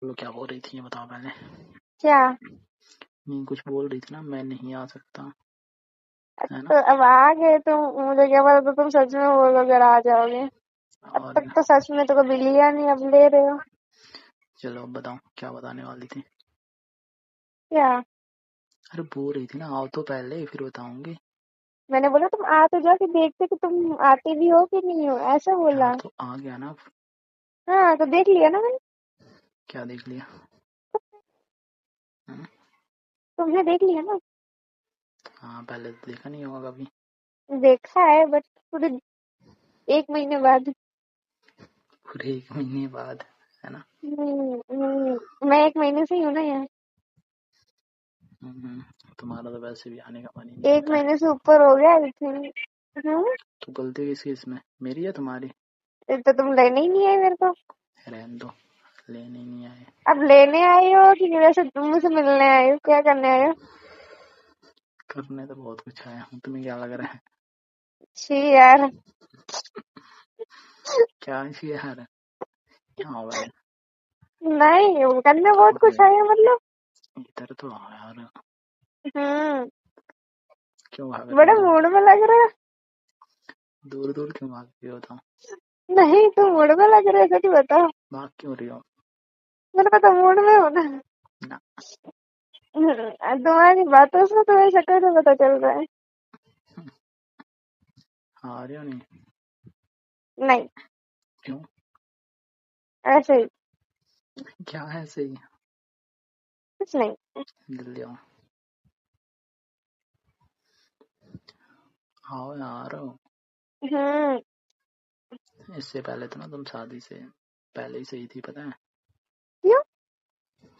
बोलो क्या बोल रही थी, ये बताओ पहले। क्या? नहीं, कुछ बोल रही थी ना, मैं नहीं आ सकता, है ना। तो अब आ गए तुम, मुझे क्या पता था तुम सच में बोलोगे और आ जाओगे। अब और तक तो सच में तो कभी लिया नहीं, अब ले रहे हो। चलो अब बताओ क्या बताने वाली थी। क्या? अरे बोल रही थी ना, आओ तो पहले फिर बताऊंगी। मैंने बोला तुम आ तो जाओ कि देखते कि तुम आते भी हो कि नहीं हो, ऐसा बोला। यार तो आ गया ना। हाँ तो देख लिया ना मैंने। क्या देख लिया? हम्म? तुमने देख लिया ना। हाँ, पहले तो देखा नहीं होगा कभी। देखा है बट पूरे 1 महीने बाद। पूरे 1 महीने बाद, है ना। मैं 1 महीने से ही हूँ ना यहाँ। तुम्हारा तो वैसे भी आने का मन ही नहीं 1 होता है। महीने से ऊपर हो गया आई थिंक। तो गलती किसकी इसमें, मेरी या तुम्हारी? तो तुम लेने ही नहीं आए मेरे को। रहने दो, लेने ही नहीं आए। अब लेने आए हो कि वैसे तुम मुझसे मिलने आए हो, क्या करने आए हो? करने तो बहुत कुछ आया हूँ, तुम्हें क्या लग रहा है? छी यार। क्या ऐसी यार, क्या हो गया? नहीं, वो करने क्या बहुत हो कुछ गया? आया मतलब। इधर तो आओ यार। हम्म। क्यों भाग रही हो बड़े दूर मूड दूर? में लग रहा है। दूर दूर क्यों भाग रही हो तुम? नहीं तुम मूड में लग रहे हो, सच बताओ। भाग क्यों रही हो? मेरे को तो मूड में हो ना। ना। तुम्हारी बातों से तुम्हें शक्ल से पता चल रहा है। आ रही हो नहीं? नहीं, क्यों? ऐसे ही। क्या है ऐसे ही? कुछ नहीं। जल्दी आओ। आओ यार। हम्म। इससे पहले तो ना तुम शादी से पहले ही सही थी, पता है। क्यों?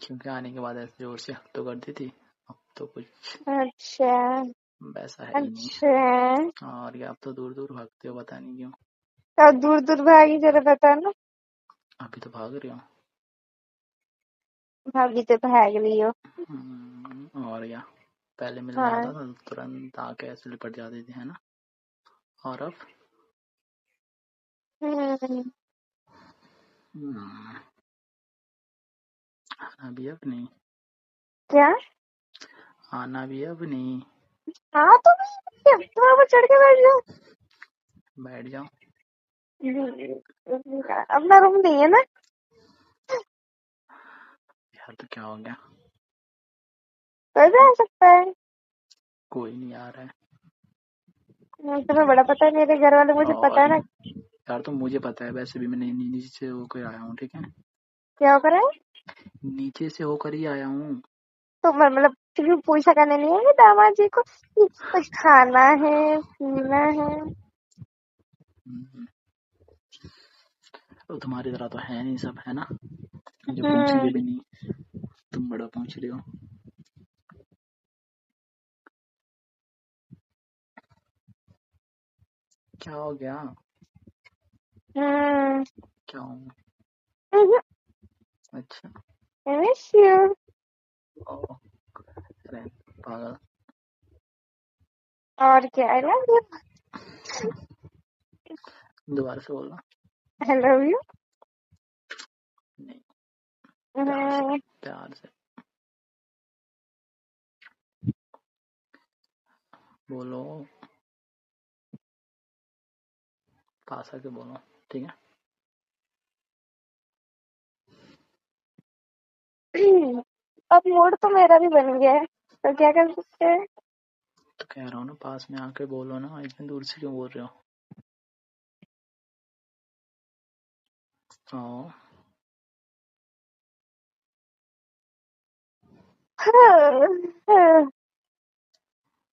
क्योंकि आने के बाद ऐसे जोर से हक तो करती थी। अब तो कुछ अच्छा। वैसा है ही नहीं। अच्छा। और ये अब तो दूर दूर भागते हो, पता नहीं क्यों। तो दूर दूर भागी, जरा बता ना। अभी तो भाग रही हो। भागी तो भाग रही हो। और क्या, पहले मिलने हाँ। आता था तो तुरंत आके ऐसे लिपट जाती थी, है ना। और अब हम्म। आना भी अब नहीं। क्या? आना भी अब नहीं। हाँ तो तुम ऊपर चढ़ के बैठ जाओ। बैठ जाओ। अपना रूम नहीं है ना। यार तो क्या हो गया? तो जा सकता है। कोई नहीं आ रहा है। तुम्हें बड़ा पता है, मेरे घर वाले, मुझे पता और है ना। यार तो मुझे पता है, वैसे भी मैं नीचे से होकर आया हूँ, ठीक है। क्या हो रहा है? नीचे से होकर ही आया हूँ। तो मतलब क्यों पूछा करने नहीं है कि दामाद जी को कि कुछ खाना है पीना है? तो तुम्हारी तरह तो है नहीं सब, है ना, जो पूछेंगे हम्म। भी नहीं। तुम बड़ा पूछ रहे हो। क्या हो गया? हम्म। क्या हो? अच्छा। I miss you। ओ, अरे पागल। और क्या, आई लव यू। दोबारा से बोलना। I love you. नहीं, प्यार से, प्यार से बोलो, पास आके बोलो, ठीक है। अब मूड तो मेरा भी बन गया है, तो क्या कर सकते हैं। तो कह रहा हूँ ना, पास में आके बोलो ना, इतनी दूर से क्यों बोल रहे हो? आओ।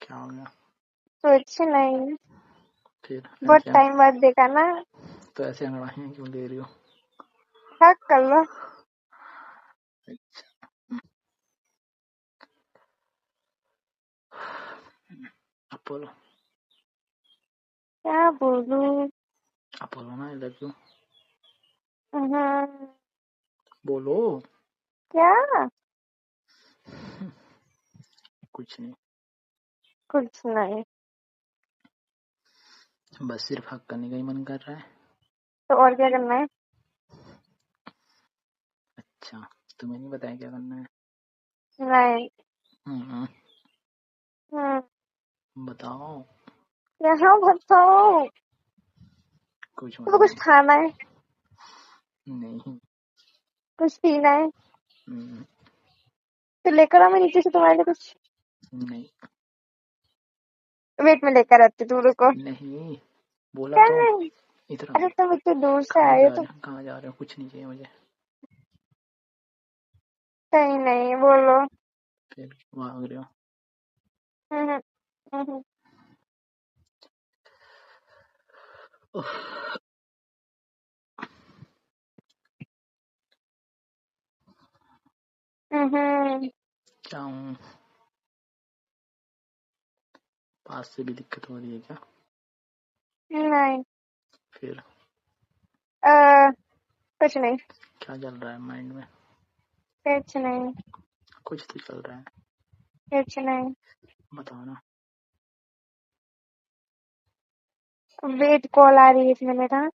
क्या हो गया? कुछ नहीं। फिर बहुत ऐसे टाइम बाद देखा ना। तो ऐसे अंगड़ाइयाँ क्यों ले रही हो? हक कर लो। अब बोलो। क्या बोलूं? अब बोलो ना, आई लव यू। हम्म। बोलो। क्या? कुछ नहीं, कुछ नहीं। बस सिर्फ हक करने का ही मन कर रहा है। तो और क्या करना है? अच्छा, तुम्हें नहीं बताया क्या करना है? नहीं। हम्म, बताओ। यहाँ बताओ। कुछ तो कुछ मतलब खाना है, नहीं। कुछ पीना है हम्म, तो लेकर आओ, मैं नीचे से तुम्हारे लिए कुछ। नहीं वेट में लेकर आती, तुम रुको। नहीं, बोला क्या तो। नहीं? इधर अरे आओ। तुम इतने दूर से कहाँ आए हो जा तो। रहे हो, कहाँ जा रहे हो? कुछ नहीं चाहिए मुझे। कहीं नहीं, बोलो। फिर भाग रहे हो? हम्म, हम्म, उफ, हम्म, क्या हूँ? पास से भी दिक्कत हो रही है क्या? नहीं। फिर कुछ नहीं। क्या चल रहा है माइंड में? कुछ नहीं। कुछ तो चल रहा है, कुछ नहीं। बताओ ना। वेट, कॉल आ रही है 1 मिनट। हाँ।